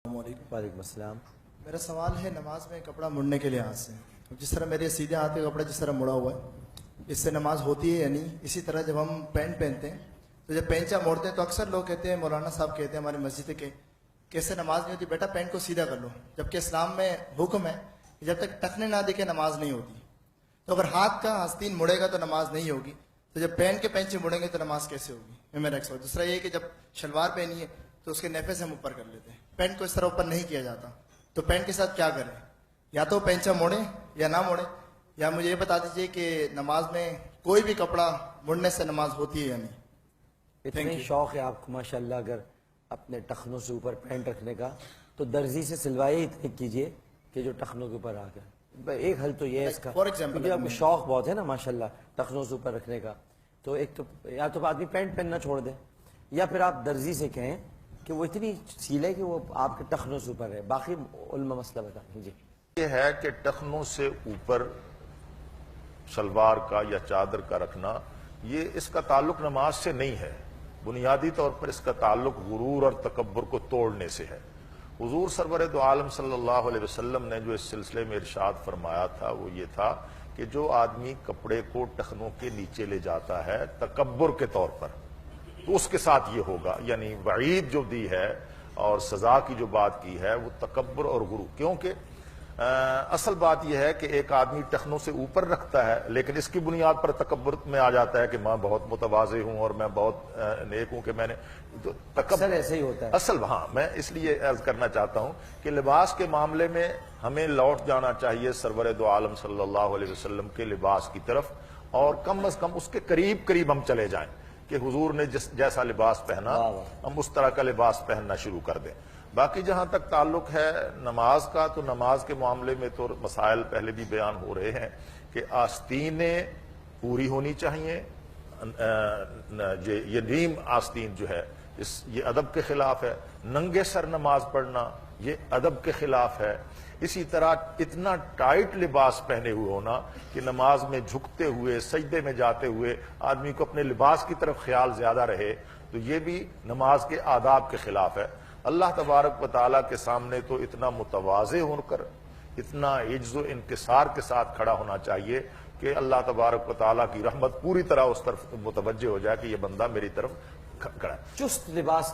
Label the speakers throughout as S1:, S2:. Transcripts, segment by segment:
S1: وعلیکم السلام۔
S2: میرا سوال ہے نماز میں کپڑا مڑنے کے لحاظ سے، جس طرح میرے سیدھے ہاتھ کا کپڑا جس طرح مڑا ہوا ہے، اس سے نماز ہوتی ہے یا نہیں؟ اسی طرح جب ہم پینٹ پہنتے ہیں تو جب پینچا موڑتے ہیں تو اکثر لوگ کہتے ہیں، مولانا صاحب کہتے ہیں ہماری مسجد کے کہ اس سے نماز نہیں ہوتی، بیٹا پینٹ کو سیدھا کر لو، جبکہ اسلام میں حکم ہے کہ جب تک ٹخنے نہ دکھے نماز نہیں ہوتی۔ تو اگر ہاتھ کا آستین مڑے گا تو نماز نہیں ہوگی، تو جب پینٹ کے پینچے مڑیں گے تو نماز کیسے ہوگی؟ یہ میرا ایک سوال۔ دوسرا یہ کہ جب شلوار پہنی ہے تو اس کے نیفے سے ہم اوپر کر لیتے ہیں، پینٹ کو اس طرح اوپر نہیں کیا جاتا، تو پینٹ کے ساتھ کیا کریں؟ یا تو پینچا موڑیں یا نہ موڑیں، یا مجھے یہ بتا دیجئے کہ نماز میں کوئی بھی کپڑا مڑنے سے نماز ہوتی ہے یا نہیں؟
S1: اتنے شوق ہے آپ کو ماشاءاللہ اگر اپنے ٹخنوں سے اوپر پینٹ رکھنے کا، تو درزی سے سلوائے اتنے کیجئے کہ جو ٹخنوں کے اوپر آ گئے۔ ایک حل تو یہ ہے اس کا، کیونکہ آپ کو شوق بہت ہے نا ماشاءاللہ ٹخنوں سے اوپر رکھنے کا، تو ایک تو یا تو آدمی پینٹ پہننا چھوڑ دے، یا پھر آپ درزی سے کہیں کہ وہ اتنی سیلے کہ وہ آپ کے ٹخنوں سے اوپر ہے۔ باقی علماء مسئلہ بتا جی۔
S3: یہ ہے کہ ٹخنوں سے اوپر شلوار کا یا چادر کا رکھنا، یہ اس کا تعلق نماز سے نہیں ہے، بنیادی طور پر اس کا تعلق غرور اور تکبر کو توڑنے سے ہے۔ حضور سرور دو عالم صلی اللہ علیہ وسلم نے جو اس سلسلے میں ارشاد فرمایا تھا وہ یہ تھا کہ جو آدمی کپڑے کو ٹخنوں کے نیچے لے جاتا ہے تکبر کے طور پر، تو اس کے ساتھ یہ ہوگا، یعنی وعید جو دی ہے اور سزا کی جو بات کی ہے وہ تکبر اور غرور، کیونکہ اصل بات یہ ہے کہ ایک آدمی ٹخنوں سے اوپر رکھتا ہے لیکن اس کی بنیاد پر تکبر میں آ جاتا ہے کہ میں بہت متواضع ہوں اور میں بہت نیک ہوں کہ میں نے تو
S1: اکثر ایسے ہی ہوتا ہے
S3: اصل ہاں میں اس لیے عرض کرنا چاہتا ہوں کہ لباس کے معاملے میں ہمیں لوٹ جانا چاہیے سرور دو عالم صلی اللہ علیہ وسلم کے لباس کی طرف، اور کم از کم اس کے قریب ہم چلے جائیں کہ حضور نے جیسا لباس پہنا ہم اس طرح کا لباس پہننا شروع کر دیں۔ باقی جہاں تک تعلق ہے نماز کا، تو نماز کے معاملے میں تو مسائل پہلے بھی بیان ہو رہے ہیں کہ آستینیں پوری ہونی چاہیے، یہ نیم آستین جو ہے یہ ادب کے خلاف ہے، ننگے سر نماز پڑھنا یہ ادب کے خلاف ہے، اسی طرح اتنا ٹائٹ لباس پہنے ہوئے ہونا کہ نماز میں جھکتے ہوئے سجدے میں جاتے ہوئے آدمی کو اپنے لباس کی طرف خیال زیادہ رہے، تو یہ بھی نماز کے آداب کے خلاف ہے۔ اللہ تبارک و تعالیٰ کے سامنے تو اتنا متواضع ہو کر اتنا عجز و انکسار کے ساتھ کھڑا ہونا چاہیے کہ اللہ تبارک و تعالیٰ کی رحمت پوری طرح اس طرف متوجہ ہو جائے کہ یہ بندہ میری طرف کھڑا ہے۔
S1: چست لباس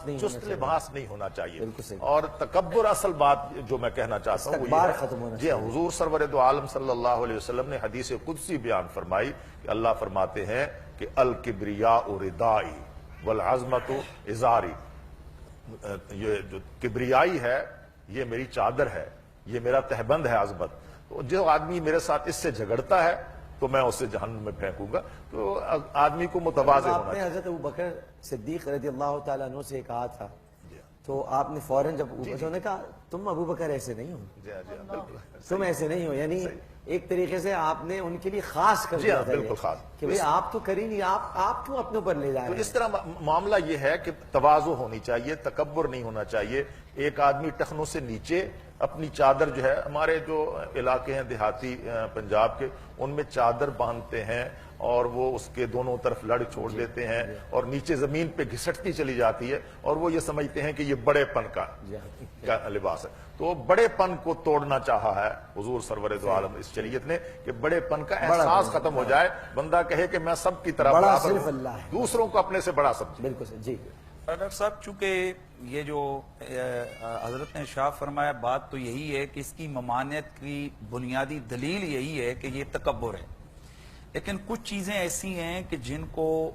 S3: نہیں ہونا چاہیے،
S1: بالکل صحیح۔
S3: اور تکبر اصل بات جو میں کہنا چاہتا ہوں وہ یہ ہے، جی حضور سرور دو عالم صلی اللہ علیہ وسلم نے حدیث قدسی بیان فرمائی کہ اللہ فرماتے ہیں کہ الکبریاء ردائی والعظمت ازاری، یہ جو کبریائی ہے یہ میری چادر ہے، یہ میرا تہبند ہے عظمت، تو جو آدمی میرے ساتھ اس سے جھگڑتا ہے تو میں اسے جہنم میں پھینکوں گا۔ تو آدمی کو متواضع ہونا
S1: چاہیے۔ حضرت ابوبکر صدیق رضی اللہ تعالیٰ عنہ سے کہا تھا، تو آپ نے فوراً جب انہوں نے کہا تم ابوبکر ایسے نہیں ہو، تم ایسے نہیں ہو، یعنی ایک طریقے سے آپ نے ان کے لیے خاص کر دیا تھا
S3: بالکل خاص
S1: کہ بھئی آپ تو کریں نہیں، آپ کیوں اپنے اوپر لے جا رہے ہیں۔
S3: تو اس طرح معاملہ یہ ہے کہ تواضع ہونی چاہیے، تکبر نہیں ہونا چاہیے۔ ایک آدمی ٹخنوں سے نیچے اپنی چادر جو ہے، ہمارے جو علاقے ہیں دیہاتی پنجاب کے، ان میں چادر باندھتے ہیں اور وہ اس کے دونوں طرف لڑ چھوڑ دیتے ہیں اور نیچے زمین پہ گھسٹتی چلی جاتی ہے، اور وہ یہ سمجھتے ہیں کہ یہ بڑے پن کا لباس ہے۔ تو بڑے پن کو توڑنا چاہا ہے حضور سرور دو عالم اس شریعت نے کہ بڑے پن کا احساس ختم ہو جائے، بندہ کہے کہ میں سب کی طرح
S1: بڑا صرف اللہ ہے،
S3: دوسروں کو اپنے سے بڑا سمجھے۔
S1: بالکل جی۔
S4: ڈاکٹر صاحب چونکہ یہ جو حضرت نے ارشاد فرمایا بات تو یہی ہے کہ اس کی ممانعت کی بنیادی دلیل یہی ہے کہ یہ تکبر ہے، لیکن کچھ چیزیں ایسی ہیں کہ جن کو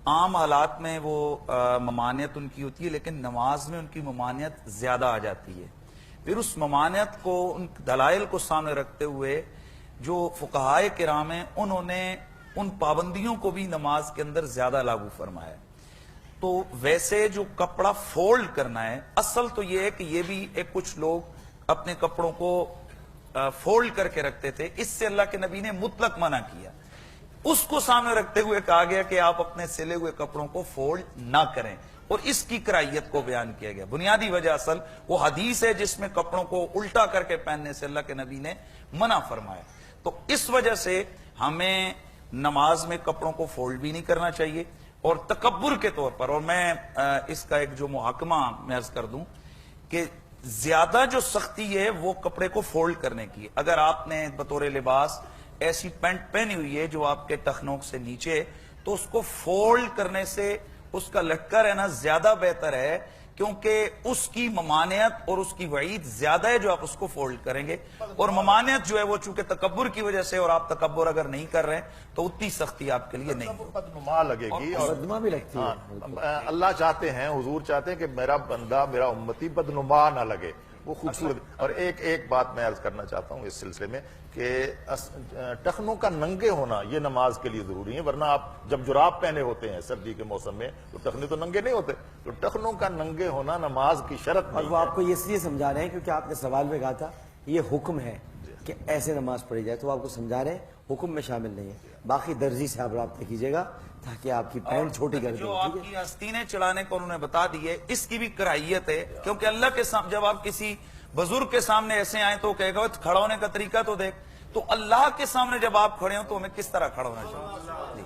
S4: عام حالات میں وہ ممانعت ان کی ہوتی ہے، لیکن نماز میں ان کی ممانعت زیادہ آ جاتی ہے۔ پھر اس ممانعت کو، ان دلائل کو سامنے رکھتے ہوئے جو فقہائے کرام ہیں انہوں نے ان پابندیوں کو بھی نماز کے اندر زیادہ لاگو فرمایا ہے۔ تو ویسے جو کپڑا فولڈ کرنا ہے، اصل تو یہ ہے کہ یہ بھی ایک کچھ لوگ اپنے کپڑوں کو فولڈ کر کے رکھتے تھے، اس سے اللہ کے نبی نے مطلق منع کیا، اس کو سامنے رکھتے ہوئے کہا گیا کہ آپ اپنے سلے ہوئے کپڑوں کو فولڈ نہ کریں، اور اس کی کراہیت کو بیان کیا گیا۔ بنیادی وجہ اصل وہ حدیث ہے جس میں کپڑوں کو الٹا کر کے پہننے سے اللہ کے نبی نے منع فرمایا۔ تو اس وجہ سے ہمیں نماز میں کپڑوں کو فولڈ بھی نہیں کرنا چاہیے، اور تکبر کے طور پر، اور میں اس کا ایک جو محاکمہ میں عرض کر دوں کہ زیادہ جو سختی ہے وہ کپڑے کو فولڈ کرنے کی. اگر آپ نے بطور لباس ایسی پینٹ پہنی ہوئی ہے جو آپ کے ٹخنوں سے نیچے، تو اس کو فولڈ کرنے سے اس کا لٹکا رہنا زیادہ بہتر ہے، کیونکہ اس کی ممانعت اور اس کی وعید زیادہ ہے جو آپ اس کو فولڈ کریں گے. اور ممانعت جو ہے وہ چونکہ تکبر کی وجہ سے، اور آپ تکبر اگر نہیں کر رہے ہیں تو اتنی سختی آپ کے لیے نہیں ہے.
S3: بدنما لگے گی اور
S1: بدنما بھی لگتی ہے.
S3: اللہ چاہتے ہیں، حضور چاہتے ہیں کہ میرا بندہ، میرا امتی بدنما نہ لگے، وہ خوبصورت. اور ایک بات میں عرض کرنا چاہتا ہوں اس سلسلے میں کہ ٹخنوں کا ننگے ہونا یہ نماز کے لیے ضروری ہے، ورنہ آپ جب جراب پہنے ہوتے ہیں سردی کے موسم میں تو ٹخنے تو ننگے نہیں ہوتے. تو ٹخنوں کا ننگے ہونا نماز کی شرط
S1: اور
S3: نہیں
S1: وہ
S3: ہے.
S1: آپ کو اس لیے سمجھا رہے ہیں کیونکہ آپ نے سوال میں کہا تھا یہ حکم ہے کہ ایسے نماز پڑھی جائے، تو آپ کو سمجھا رہے ہیں حکم میں شامل نہیں ہے. باقی درزی سے آپ رابطہ کیجیے گا تاکہ آپ کی پینٹ چھوٹی کر دیں.
S4: جو آپ کی آستینیں چڑھانے کو انہوں نے بتا دی ہے، اس کی بھی کراہیت ہے، کیونکہ اللہ کے سامنے جب آپ کسی بزرگ کے سامنے ایسے آئیں تو کہے گا کھڑا ہونے کا طریقہ تو دیکھ. تو اللہ کے سامنے جب آپ کھڑے ہوں تو ہمیں کس طرح کھڑا ہونا چاہیے.